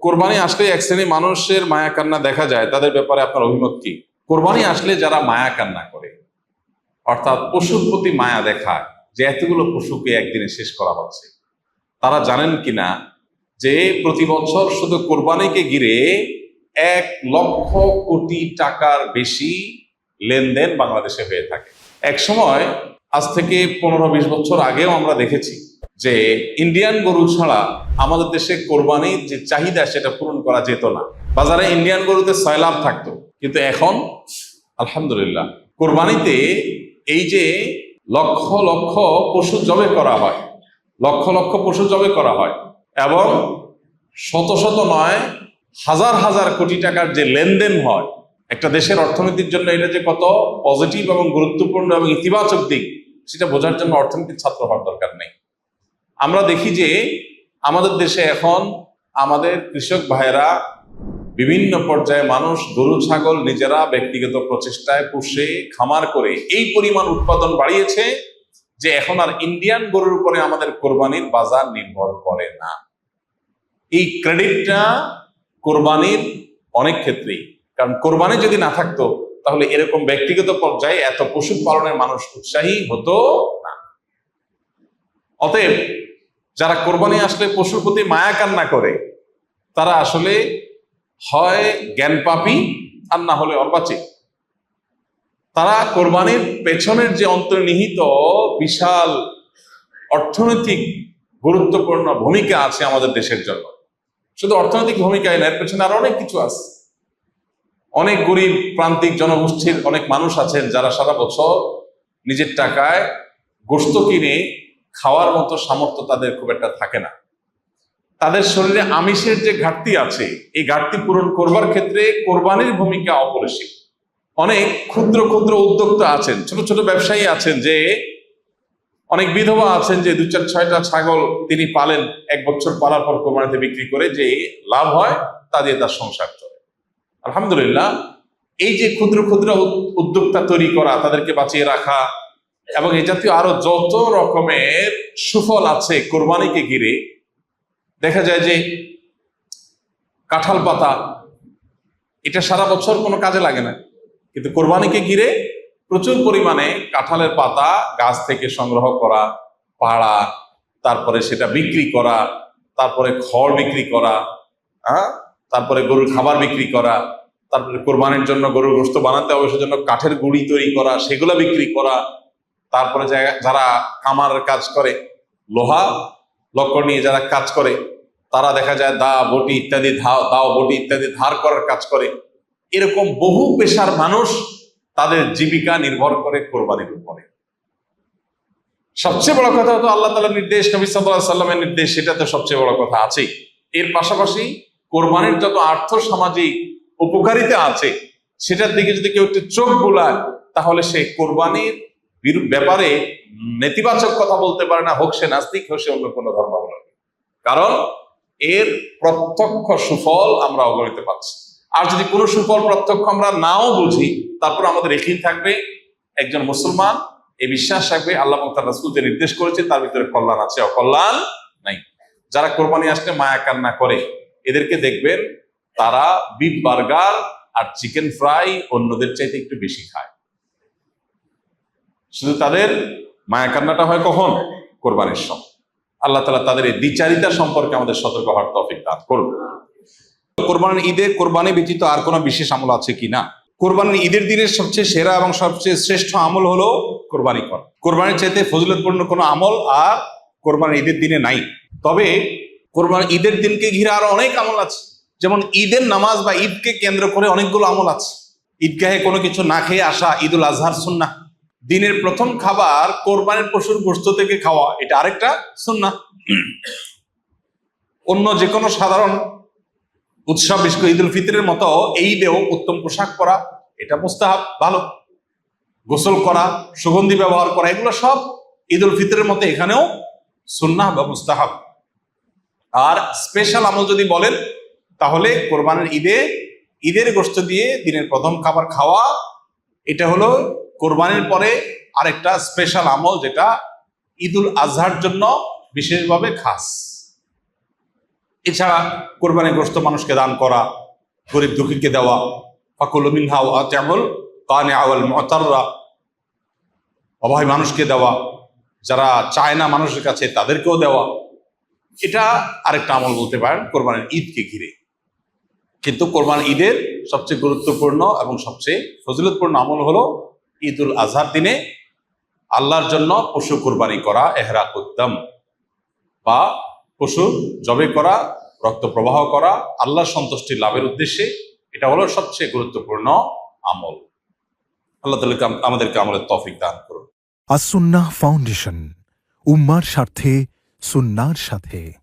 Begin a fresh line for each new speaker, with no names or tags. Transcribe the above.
কোরবানি আসলে এক শ্রেণীর মানুষের মায়া কান্না দেখা যায়, তাদের ব্যাপারে আপনার অভিমত কি? কোরবানি আসলে যারা মায়া কান্না করে, অর্থাৎ পশুর প্রতি মায়া দেখায় যে এতগুলো পশুকে একদিনে শেষ করা হচ্ছে, তারা জানেন কিনা যে প্রতি বছর শুধু কোরবানিকে ঘিরে 1,00,000 কোটি টাকার বেশি লেনদেন বাংলাদেশে হয়ে থাকে। এক সময়, আজ থেকে 15-20 বছর আগেও আমরা দেখেছি যে ইন্ডিয়ান গরু ছাড়া আমাদের দেশে কোরবানির যে চাহিদা সেটা পূরণ করা যেত না। বাজারে ইন্ডিয়ান গরুতে সয়লাভ থাকতো, কিন্তু এখন আলহামদুলিল্লাহ কোরবানিতে এই যে লক্ষ লক্ষ পশু জবে করা হয়, লক্ষ লক্ষ পশু জবে করা হয় এবং শত শত নয় হাজার হাজার কোটি টাকার যে লেনদেন হয়, একটা দেশের অর্থনীতির জন্য এটা যে কত পজিটিভ এবং গুরুত্বপূর্ণ এবং ইতিবাচক দিক, সেটা বোঝার জন্য অর্থনীতির ছাত্র হওয়ার দরকার নেই। আমরা দেখি যে আমাদের দেশে এখন আমাদের কৃষক ভাইয়েরা বিভিন্ন পর্যায়ে মানুষ গরু ছাগল নিজেরা ব্যক্তিগত প্রচেষ্টায় পুষে খামার করে এই পরিমাণ উৎপাদন বাড়িয়েছে যে এখন আর ইন্ডিয়ান গরুর উপরে আমাদের কোরবানির বাজার নির্ভর করে না। এই ক্রেডিটটা কোরবানির অনেক ক্ষেত্রেই, কারণ কোরবানি যদি না থাকতো তাহলে এরকম ব্যক্তিগত পর্যায়ে এত পশু পালনের মানুষ উৎসাহী হতো না। অতএব যারা কোরবানি আসলে পশুর প্রতি মায়া কান্না করে, তারা আসলে হয় জ্ঞান পাপী আর না হলে অর্বাচীন। তারা কোরবানির পেছনের যে অন্তর্নিহিত বিশাল অর্থনৈতিক গুরুত্বপূর্ণ ভূমিকা আছে আমাদের দেশের জন্য, শুধু অর্থনৈতিক ভূমিকায় না, এর পেছনে আরো অনেক কিছু আছে। অনেক গরিব প্রান্তিক জনগোষ্ঠীর অনেক মানুষ আছেন যারা সারা বছর নিজের টাকায় গোশত কিনে খাওয়ার মতো সামর্থ্য তাদের খুব একটা থাকে না। তাদের শরীরে আমিষের যে ঘাটতি আছে, এই ঘাটতি পূরণ করবার ক্ষেত্রে কোরবানির ভূমিকা অপরিসীম। অনেক ক্ষুদ্র ক্ষুদ্র উদ্যোক্তা আছেন, ছোট ছোট ব্যবসায়ী আছেন, যে অনেক বিধবা আছেন যে 2-4-6টা ছাগল তিনি পালেন, 1 বছর পালার পর কোরবানিতে বিক্রি করে যে লাভ হয় তা দিয়ে তার সংসার চলে। আলহামদুলিল্লাহ, এই যে ক্ষুদ্র ক্ষুদ্র উদ্যোক্তা তৈরি করা, তাদেরকে বাঁচিয়ে রাখা এবং এই জাতীয় আরো যত রকমের সুফল আছে কোরবানিকে ঘিরে, দেখা যায় যে কাঁঠাল পাতা এটা সারা বছর কোনো কাজে লাগে না, কিন্তু কোরবানিকে ঘিরে প্রচুর পরিমাণে কাঁঠালের পাতা গাছ থেকে সংগ্রহ করা, পাড়া, তারপরে সেটা বিক্রি করা, তারপরে খড় বিক্রি করা, তারপরে গরুর খাবার বিক্রি করা, তারপরে কোরবানির জন্য গরুর গোশত বানাতে হবে সেজন্য কাঠের গুঁড়ি তৈরি করা, সেগুলা বিক্রি করা, তারপরে যারা কামারের কাজ করে, লোহা লক্কর নিয়ে যারা কাজ করে, তারা দেখা যায় দাও বটি ইত্যাদি ধার করার কাজ করে। এরকম বহু পেশার মানুষ তাদের জীবিকা নির্ভর করে কোরবানির উপরে। সবচেয়ে বড় কথা হতো আল্লাহ তাআলার নির্দেশ, নবী সাল্লাল্লাহু আলাইহি ওয়াসাল্লামের নির্দেশ, সেটা তো সবচেয়ে বড় কথা আছে। এর পাশাপাশি কোরবানির যত আর্থ সামাজিক উপকারিতা আছে সেটার দিকে যদি কেউ একটু চোখ বুলায়, তাহলে সে কোরবানির ব্যাপারে নেতিবাচক কথা বলতে পারে না, হোক সে নাস্তিক, হোক সে অন্য কোনো ধর্মাবলম্বী। কারণ এর প্রত্যক্ষ সুফল আমরা অগণিত পাচ্ছি। আর যদি কোনো সুফল প্রত্যক্ষ আমরা নাও বুঝি, তারপর আমাদের ইয়াকিন থাকবে, একজন মুসলমান এই বিশ্বাস থাকবে আল্লাহ এবং তার রাসূল যে নির্দেশ করেছে তার ভিতরে কল্যাণ আছে, অকল্যাণ নাই। যারা কোরবানি আসলে মায়া কান্না করে, এদেরকে দেখবেন তারা বিফ বার্গার আর চিকেন ফ্রাই অন্যদের চাইতে একটু বেশি খায়। শুধু তাদের মায়া কান্নাটা হয় কখন? কোরবানির সময়। আল্লাহ তাআলা তাদের এই দ্বিচারিতা সম্পর্কে আমাদের সতর্ক হওয়ার তৌফিক দান করুন। কোরবানির ঈদে কোরবানি ব্যতীত আর কোনো বিশেষ আমল আছে কিনা? কোরবানির ঈদের দিনের সবচেয়ে সেরা এবং সবচেয়ে শ্রেষ্ঠ আমল হলো কোরবানি করা। কোরবানির চাইতে ফজিলতপূর্ণ কোনো আমল আর কোরবানির ঈদের দিনে নাই। তবে কোরবানির ঈদের দিনকে ঘিরে আরো অনেক আমল আছে, যেমন ঈদের নামাজ বা ঈদকে কেন্দ্র করে অনেকগুলো আমল আছে। ঈদগাহে কোনো কিছু না খেয়ে আসা ঈদুল আজহার সুন্নাহ। দিনের প্রথম খাবার কোরবানির পশুর গোশত থেকে খাওয়া, এটা আরেকটা সুন্নাহ। অন্য যে কোনো সাধারণ উৎসব, বিশেষ করে ঈদুল ফিতরের মতো এই ঈদেও উত্তম পোশাক পরা, এটা মুস্তাহাব, ভালো। গোসল করা, সুগন্ধি ব্যবহার করা, এগুলো সব ঈদুল ফিতরের মতো এখানেও সুন্নাহ বা মুস্তাহাব। আর স্পেশাল আমল যদি বলেন, তাহলে কোরবানির ঈদের গোশত দিয়ে দিনের প্রথম খাবার খাওয়া, এটা হলো কোরবানির পরে আরেকটা স্পেশাল আমল, যেটা ঈদুল আজহার জন্য বিশেষভাবে খাস। এছাড়া কোরবানিগ্রস্ত মানুষকে দান করা, গরিব দুঃখীকে দেওয়া, ফাকুলু মিনহা ওয়া আতিউল কানিআ ওয়াল মুতাররা, অভাবী মানুষকে দেওয়া, যারা চায় না মানুষের কাছে তাদেরকেও দেওয়া, এটা আরেকটা আমল বলতে পারেন কোরবানির ঈদকে ঘিরে। কিন্তু কোরবান ঈদের সবচেয়ে গুরুত্বপূর্ণ এবং সবচেয়ে ফজিলতপূর্ণ আমল হলো ঈদুল আজহার দিনে আল্লাহর জন্য পশু কোরবানি করা, এহরাকুদ্দাম, বা পশু জবে করা, রক্ত প্রবাহ করা আল্লাহর সন্তুষ্টি লাভের উদ্দেশ্যে। এটা হলো সবচেয়ে গুরুত্বপূর্ণ আমল। আল্লাহ তাআলা আমাদেরকে আমলের তৌফিক দান করুন।
আস সুন্নাহ ফাউন্ডেশন, উম্মার স্বার্থে সুন্নাহর সাথে।